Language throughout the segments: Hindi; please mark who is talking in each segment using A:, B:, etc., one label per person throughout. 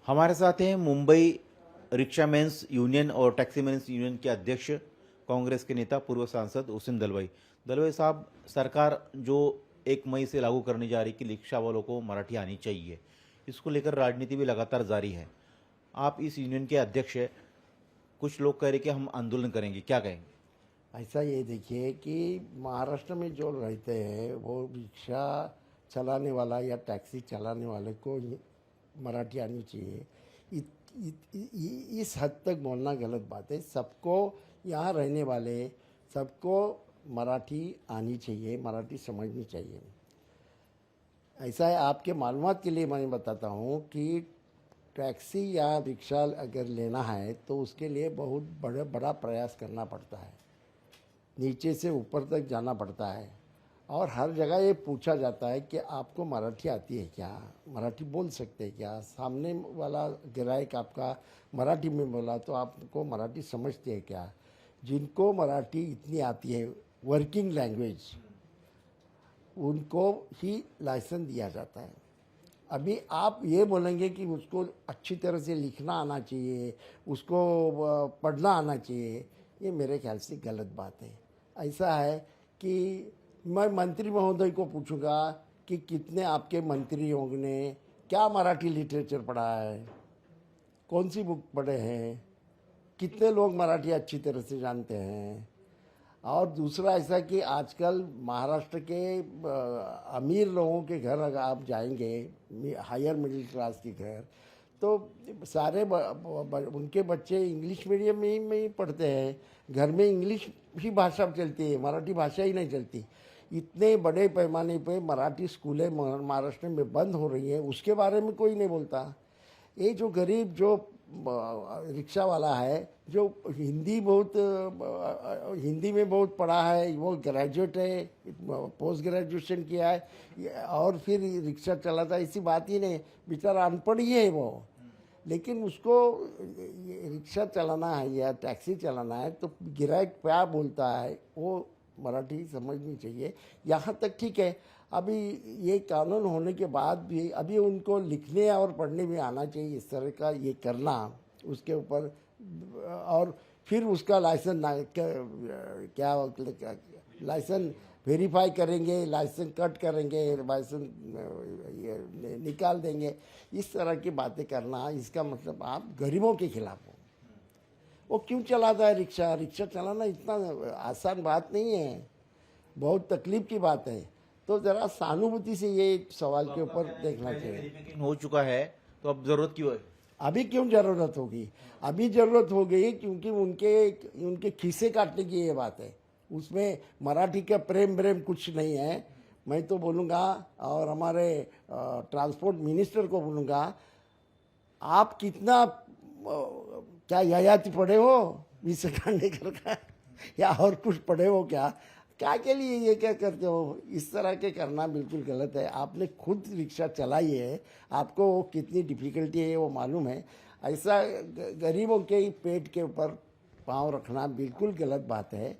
A: हमारे साथ हैं मुंबई रिक्शामैन्स यूनियन और टैक्सीमैन्स यूनियन के अध्यक्ष कांग्रेस के नेता पूर्व सांसद हुसैन दलवाई। दलवाई साहब, सरकार जो 1 मई से लागू करने जा रही कि रिक्शा वालों को मराठी आनी चाहिए, इसको लेकर राजनीति भी लगातार जारी है। आप इस यूनियन के अध्यक्ष हैं, कुछ लोग कह रहे कि हम आंदोलन करेंगे, क्या कहेंगे?
B: ऐसा ये देखिए कि महाराष्ट्र में जो रहते हैं वो रिक्शा चलाने वाला या टैक्सी चलाने वाले को मराठी आनी चाहिए। इस हद तक बोलना गलत बात है। सबको यहाँ रहने वाले सबको मराठी आनी चाहिए, मराठी समझनी चाहिए। ऐसा है, आपके मालूमात के लिए मैं बताता हूँ कि टैक्सी या रिक्शा अगर लेना है तो उसके लिए बहुत बड़ा प्रयास करना पड़ता है, नीचे से ऊपर तक जाना पड़ता है और हर जगह ये पूछा जाता है कि आपको मराठी आती है क्या, मराठी बोल सकते हैं क्या। सामने वाला ग्राहक आपका मराठी में बोला तो आपको मराठी समझते हैं क्या। जिनको मराठी इतनी आती है, वर्किंग लैंग्वेज, उनको ही लाइसेंस दिया जाता है। अभी आप ये बोलेंगे कि उसको अच्छी तरह से लिखना आना चाहिए, उसको पढ़ना आना चाहिए, ये मेरे ख्याल से गलत बात है। ऐसा है कि मैं मंत्री महोदय को पूछूंगा कि कितने आपके मंत्रियों ने क्या मराठी लिटरेचर पढ़ा है, कौन सी बुक पढ़े हैं, कितने लोग मराठी अच्छी तरह से जानते हैं। और दूसरा ऐसा कि आजकल महाराष्ट्र के अमीर लोगों के घर अगर आप जाएंगे, हायर मिडिल क्लास के घर, तो सारे उनके बच्चे इंग्लिश मीडियम में ही पढ़ते हैं। घर में इंग्लिश ही भाषा चलती है, मराठी भाषा ही नहीं चलती। इतने बड़े पैमाने पे मराठी स्कूलें महाराष्ट्र में बंद हो रही हैं, उसके बारे में कोई नहीं बोलता। ये जो गरीब जो रिक्शा वाला है, जो हिंदी में बहुत पढ़ा है, वो ग्रेजुएट है, पोस्ट ग्रेजुएशन किया है और फिर रिक्शा चलाता है, ऐसी बात ही नहीं। बेचारा अनपढ़ ही है वो, लेकिन उसको रिक्शा चलाना है या टैक्सी चलाना है तो ग्राहक क्या बोलता है वो मराठी समझनी चाहिए। यहाँ तक ठीक है, अभी ये कानून होने के बाद भी अभी उनको लिखने और पढ़ने में आना चाहिए। इस तरह का ये करना उसके ऊपर, और फिर उसका लाइसेंस क्या लाइसेंस वेरीफाई करेंगे, लाइसेंस कट करेंगे, लाइसेंस निकाल देंगे। इस तरह की बातें करना, इसका मतलब आप गरीबों के खिलाफ हो। वो क्यों चलाता है रिक्शा? रिक्शा चलाना इतना आसान बात नहीं है, बहुत तकलीफ की बात है। तो ज़रा सहानुभूति से ये सवाल के ऊपर देखना चाहिए।
A: हो चुका है तो अब जरूरत क्यों है?
B: अभी क्यों ज़रूरत होगी? अभी ज़रूरत हो गई क्योंकि उनके खीसे काटने की ये बात है। उसमें मराठी का प्रेम कुछ नहीं है। मैं तो बोलूँगा और हमारे ट्रांसपोर्ट मिनिस्टर को बोलूँगा, आप कितना क्या ययाति पढ़े हो विषय खांडेकर का, या और कुछ पढ़े हो क्या के लिए ये क्या करते हो? इस तरह के करना बिल्कुल गलत है। आपने खुद रिक्शा चलाई है, आपको कितनी डिफ़िकल्टी है वो मालूम है। ऐसा गरीबों के पेट के ऊपर पाँव रखना बिल्कुल गलत बात है।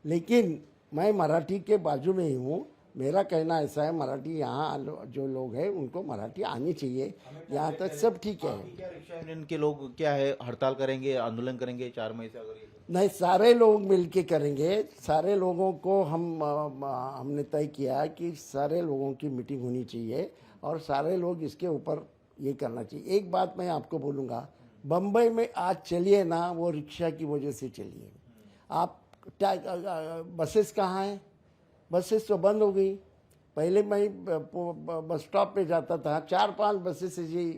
B: लेकिन मैं मराठी के बाजू में ही हूँ। मेरा कहना ऐसा है, मराठी यहाँ जो लोग हैं उनको मराठी आनी चाहिए, यहाँ तक सब ठीक है।
A: क्या रिक्शा यूनियन के लोग क्या है, हड़ताल करेंगे, आंदोलन करेंगे 4 मई से? अगर ये
B: नहीं, सारे लोग मिलके करेंगे। सारे लोगों को हमने तय किया कि सारे लोगों की मीटिंग होनी चाहिए और सारे लोग इसके ऊपर ये करना चाहिए। एक बात मैं आपको बोलूँगा, बम्बई में आज चलिए ना, वो रिक्शा की वजह से चलिए। आप बसेस कहाँ हैं? बसेस तो बंद हो गई। पहले मैं बस स्टॉप पे जाता था, 4-5 बसेस जी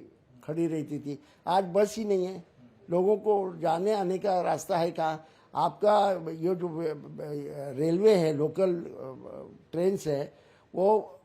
B: खड़ी रहती थी, आज बस ही नहीं है। लोगों को जाने आने का रास्ता है कहाँ? आपका ये जो रेलवे है, लोकल ट्रेन्स है, वो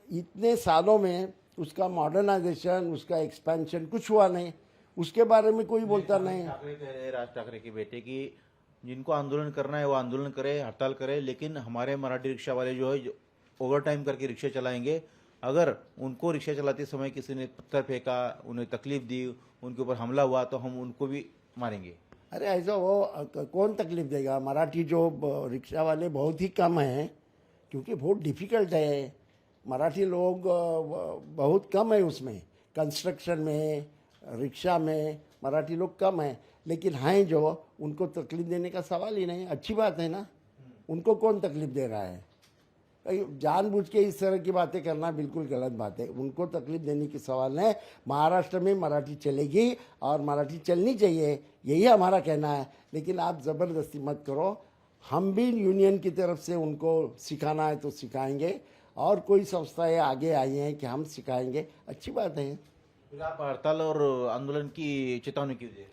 B: इतने सालों में उसका मॉडर्नाइजेशन, उसका एक्सपेंशन कुछ हुआ नहीं, उसके बारे में कोई बोलता नहीं।
A: ठाकरे कह रहे हैं, राज ठाकरे के बेटे, की जिनको आंदोलन करना है वो आंदोलन करे, हड़ताल करे, लेकिन हमारे मराठी रिक्शा वाले जो है ओवर टाइम करके रिक्शा चलाएंगे। अगर उनको रिक्शा चलाते समय किसी ने पत्थर फेंका, उन्हें तकलीफ दी, उनके ऊपर हमला हुआ तो हम उनको भी मारेंगे।
B: अरे ऐसा वो कौन तकलीफ देगा? मराठी जो रिक्शा वाले बहुत ही कम हैं, क्योंकि बहुत डिफ़िकल्ट है। मराठी लोग बहुत कम है उसमें, कंस्ट्रक्शन में रिक्शा में मराठी लोग कम हैं, लेकिन हैं जो, उनको तकलीफ देने का सवाल ही नहीं। अच्छी बात है ना, उनको कौन तकलीफ दे रहा है? जानबूझ के इस तरह की बातें करना बिल्कुल गलत बात है। उनको तकलीफ देने की सवाल है। महाराष्ट्र में मराठी चलेगी और मराठी चलनी चाहिए, यही हमारा कहना है। लेकिन आप ज़बरदस्ती मत करो। हम भी यूनियन की तरफ से उनको सिखाना है तो सिखाएंगे, और कोई संस्थाएं आगे आई हैं कि हम सिखाएंगे, अच्छी बात है।
A: फिर आप हड़ताल और आंदोलन की चेतावनी क्यों दे रहे हैं?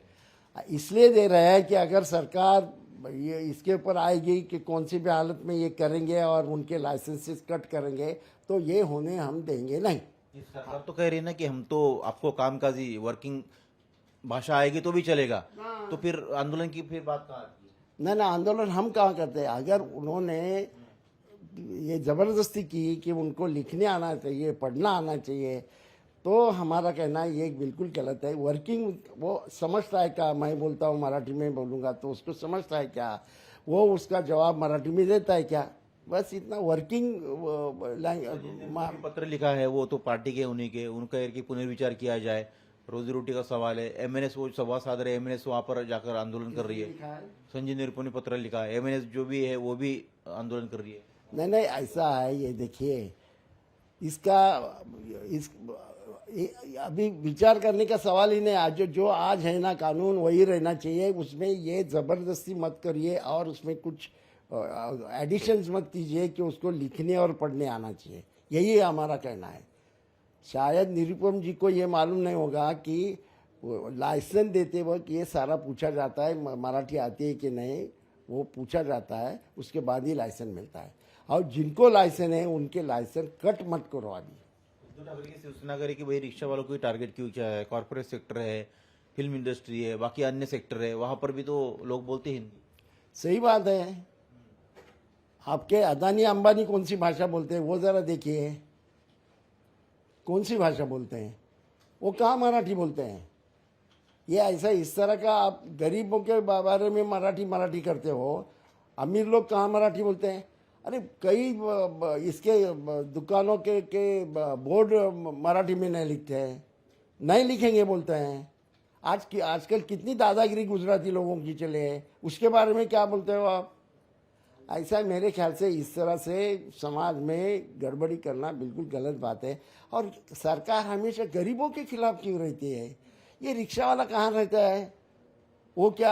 B: इसलिए दे रहे हैं कि अगर सरकार ये इसके ऊपर आएगी कि कौन सी भी हालत में ये करेंगे और उनके लाइसेंसेस कट करेंगे, तो ये होने हम देंगे नहीं।
A: ये सरकार तो कह रही है ना कि हम तो आपको कामकाजी वर्किंग भाषा आएगी तो भी चलेगा, तो फिर आंदोलन की फिर बात कहाँ आती है?
B: ना आंदोलन हम कहाँ करते हैं? अगर उन्होंने ये ज़बरदस्ती की कि उनको लिखने आना चाहिए, पढ़ना आना चाहिए, तो हमारा कहना है ये बिल्कुल गलत है। वर्किंग वो समझता है क्या? मैं बोलता हूँ मराठी में बोलूँगा तो उसको समझता है क्या? वो उसका जवाब मराठी में देता है क्या? बस इतना वर्किंग
A: पत्र लिखा है वो तो पार्टी के उन्हीं के, उनका है कि पुनर्विचार किया जाए, रोजी रोटी का सवाल है। एमएनएस वो संवाद साध रहे, एमएनएस वहाँ पर जाकर आंदोलन कर रही है। संजय निरुपम ने पत्र लिखा है, एमएनएस जो भी है वो भी आंदोलन कर रही है।
B: नहीं, ऐसा है। ये देखिए, इसका अभी विचार करने का सवाल ही नहीं। आज जो आज है ना कानून, वही रहना चाहिए। उसमें ये ज़बरदस्ती मत करिए और उसमें कुछ एडिशंस मत कीजिए कि उसको लिखने और पढ़ने आना चाहिए। यही हमारा कहना है। शायद निरुपम जी को ये मालूम नहीं होगा कि लाइसेंस देते वक्त ये सारा पूछा जाता है, मराठी आती है कि नहीं, वो पूछा जाता है, उसके बाद ही लाइसेंस मिलता है। और जिनको लाइसेंस है उनके लाइसेंस कट मत करो। अभी
A: उद्धव ठाकरे की शिवसेना करे कि भाई रिक्शा वालों को ही टारगेट क्यों किया है? कॉर्पोरेट सेक्टर है, फिल्म इंडस्ट्री है, बाकी अन्य सेक्टर है, वहां पर भी तो लोग बोलते हैं हिंदी।
B: सही बात है। आपके अदानी अंबानी कौन सी भाषा बोलते हैं वो ज़रा देखिए, कौन सी भाषा बोलते हैं? वो कहाँ मराठी बोलते हैं? ये ऐसा इस तरह का आप गरीबों के बारे में मराठी करते हो। अमीर लोग कहाँ मराठी बोलते हैं? अरे कई इसके दुकानों के बोर्ड मराठी में नहीं लिखते हैं, नहीं लिखेंगे बोलते हैं। आजकल कितनी दादागिरी गुजराती लोगों की चले है, उसके बारे में क्या बोलते हो आप? ऐसा मेरे ख्याल से इस तरह से समाज में गड़बड़ी करना बिल्कुल गलत बात है। और सरकार हमेशा गरीबों के खिलाफ क्यों रहती है? ये रिक्शा वाला कहाँ रहता है? वो क्या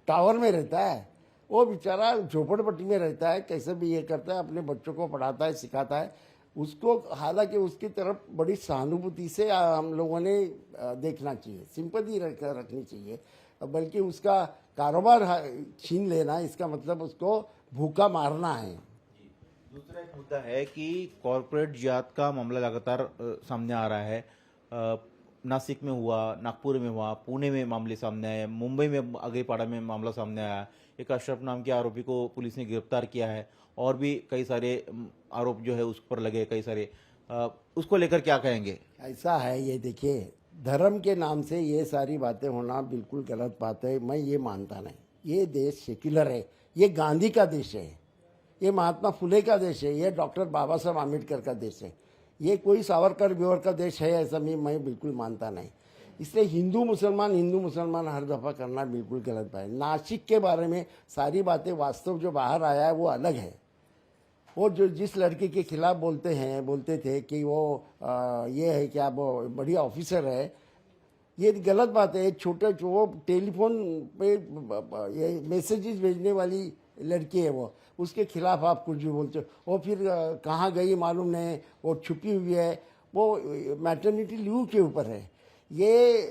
B: टावर में रहता है? वो बेचारा झोपड़पट्टी में रहता है, कैसे भी ये करता है, अपने बच्चों को पढ़ाता है, सिखाता है। उसको हालांकि उसकी तरफ बड़ी सहानुभूति से हम लोगों ने देखना चाहिए, सिंपैथी रखनी चाहिए, बल्कि उसका कारोबार छीन लेना, इसका मतलब उसको भूखा मारना है।
A: दूसरा एक मुद्दा है कि कॉरपोरेट जात का मामला लगातार सामने आ रहा है। नासिक में हुआ, नागपुर में हुआ, पुणे में मामले सामने आए, मुंबई में अगईपाड़ा में मामला सामने आया। एक अशरफ नाम के आरोपी को पुलिस ने गिरफ्तार किया है, और भी कई सारे आरोप जो है उस पर लगे कई सारे। उसको लेकर क्या कहेंगे?
B: ऐसा है, ये देखिए, धर्म के नाम से ये सारी बातें होना बिल्कुल गलत बात है। मैं ये मानता नहीं। ये देश सेक्युलर है, ये गांधी का देश है, ये महात्मा फुले का देश है, ये डॉक्टर बाबा साहब आम्बेडकर का देश है। ये कोई सावरकर बिवर का देश है ऐसा मैं बिल्कुल मानता नहीं। इसलिए हिंदू मुसलमान हर दफ़ा करना बिल्कुल गलत है। नासिक के बारे में सारी बातें, वास्तव जो बाहर आया है वो अलग है। वो जो जिस लड़के के खिलाफ बोलते थे कि वो ये है क्या, वो बढ़िया ऑफिसर है, ये गलत बात है। छोटे वो टेलीफोन पे ये मैसेजेस भेजने वाली लड़की है, वो उसके खिलाफ आप कुछ भी बोलते हो। वो फिर कहाँ गई मालूम नहीं, वो छुपी हुई है, वो मैटरनिटी लीव के ऊपर है। ये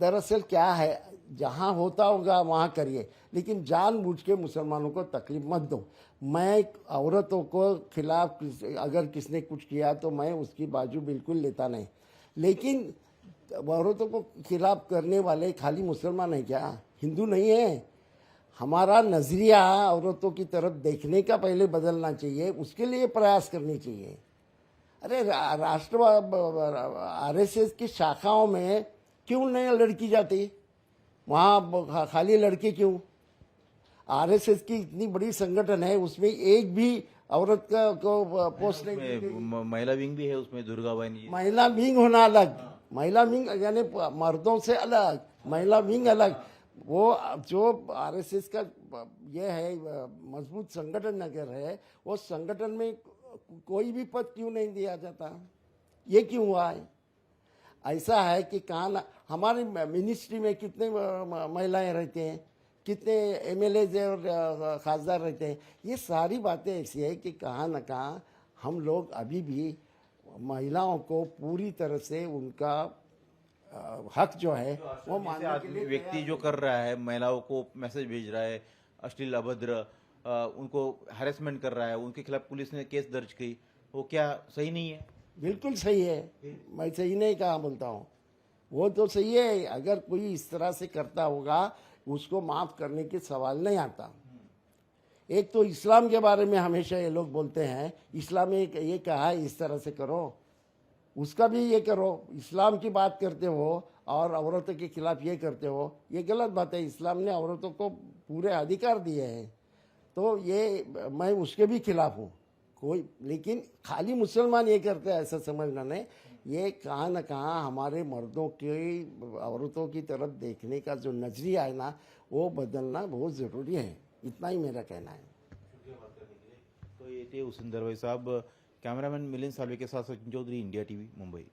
B: दरअसल क्या है, जहाँ होता होगा वहाँ करिए, लेकिन जानबूझ के मुसलमानों को तकलीफ मत दो। मैं औरतों को खिलाफ अगर किसने कुछ किया तो मैं उसकी बाजू बिल्कुल लेता नहीं, लेकिन औरतों को खिलाफ करने वाले खाली मुसलमान है क्या, हिंदू नहीं है? हमारा नजरिया औरतों की तरफ देखने का पहले बदलना चाहिए, उसके लिए प्रयास करनी चाहिए। अरे आरएसएस की शाखाओं में क्यों नहीं लड़की जाती? वहाँ खाली लड़के क्यों? आरएसएस की इतनी बड़ी संगठन है, उसमें एक भी औरत का को पोस्ट नहीं।
A: महिला विंग भी है उसमें, दुर्गा वाहिनी।
B: महिला विंग होना अलग, महिला विंग यानी मर्दों से अलग, महिला विंग अलग। वो जो आरएसएस का ये है मजबूत संगठन अगर है, वो संगठन में कोई भी पद क्यों नहीं दिया जाता? ये क्यों हुआ है? ऐसा है कि कहाँ हमारी मिनिस्ट्री में कितने महिलाएं रहते हैं, कितने एमएलए और खासदार रहते हैं। ये सारी बातें ऐसी है कि कहाँ न कहाँ हम लोग अभी भी महिलाओं को पूरी तरह से उनका हक जो है वो मानने के
A: आदमी
B: लिए
A: व्यक्ति जो कर रहा है, महिलाओं को मैसेज भेज रहा है, अश्लील अभद्र उनको हैरेसमेंट कर रहा है, उनके खिलाफ पुलिस ने केस दर्ज की, वो क्या सही नहीं है?
B: बिल्कुल सही है। मैं सही नहीं कहा बोलता हूँ, वो तो सही है। अगर कोई इस तरह से करता होगा उसको माफ करने के सवाल नहीं आता। एक तो इस्लाम के बारे में हमेशा ये लोग बोलते हैं, इस्लाम में ये कहा है इस तरह से करो, उसका भी ये करो। इस्लाम की बात करते हो और औरतों के खिलाफ ये करते हो, ये गलत बात है। इस्लाम ने औरतों को पूरे अधिकार दिए हैं, तो ये मैं उसके भी खिलाफ हूँ कोई। लेकिन खाली मुसलमान ये करते हैं ऐसा समझना नहीं। ये कहाँ न कहाँ हमारे मर्दों के औरतों की तरफ देखने का जो नजरिया है ना, वो बदलना बहुत ज़रूरी है। इतना ही मेरा कहना है।
A: तो ये थे हुसैन दलवाई साहब। कैमरामैन मिलिंद सालवे के साथ सचिन चौधरी, इंडिया टीवी, मुंबई।